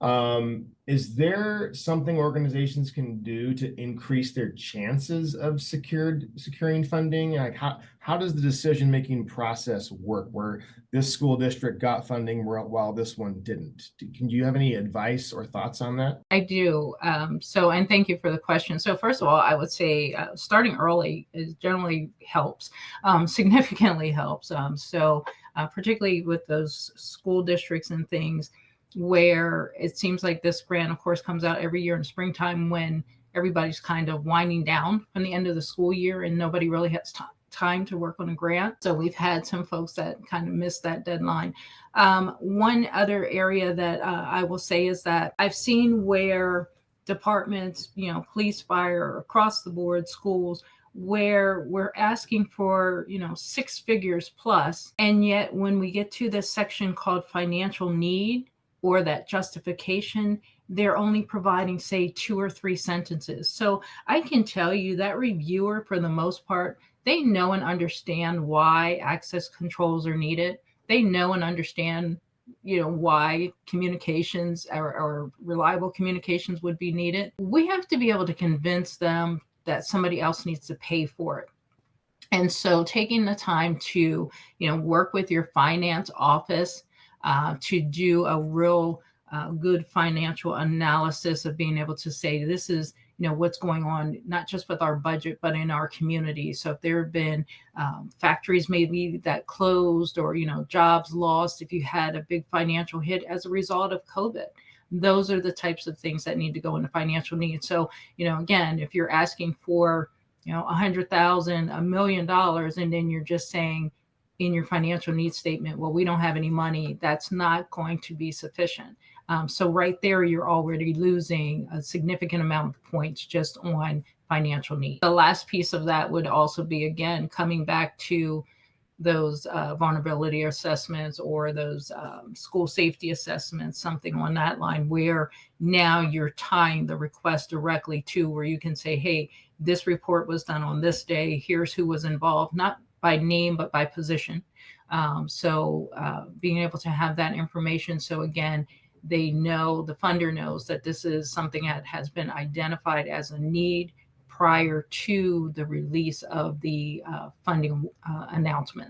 Is there something organizations can do to increase their chances of securing funding? Like how does the decision-making process work where this school district got funding while this one didn't? Can you have any advice or thoughts on that? I do. And thank you for the question. So, first of all, I would say starting early is generally helps, significantly helps. Particularly with those school districts and things where it seems like this grant, of course, comes out every year in springtime when everybody's kind of winding down from the end of the school year and nobody really has time to work on a grant. So, we've had some folks that kind of missed that deadline. One other area that I will say is that I've seen where departments, police, fire, across the board, schools, where we're asking for, six figures plus, and yet when we get to this section called financial need or that justification, they're only providing, say, two or three sentences. So I can tell you that reviewer, for the most part, they know and understand why access controls are needed. They know and understand why communications or reliable communications would be needed. We have to be able to convince them that somebody else needs to pay for it. And so taking the time to work with your finance office to do a real good financial analysis of being able to say this is what's going on, not just with our budget, but in our community. So if there have been factories maybe that closed or jobs lost, if you had a big financial hit as a result of COVID, those are the types of things that need to go into financial needs. So again, if you're asking for 100,000, $1 million, and then you're just saying in your financial needs statement, well, we don't have any money, that's not going to be sufficient. So right there, you're already losing a significant amount of points just on financial need. The last piece of that would also be, again, coming back to those vulnerability assessments or those school safety assessments, something on that line, where now you're tying the request directly to where you can say, hey, this report was done on this day. Here's who was involved, not by name, but by position. Being able to have that information. So again, they know, the funder knows that this is something that has been identified as a need prior to the release of the funding announcement.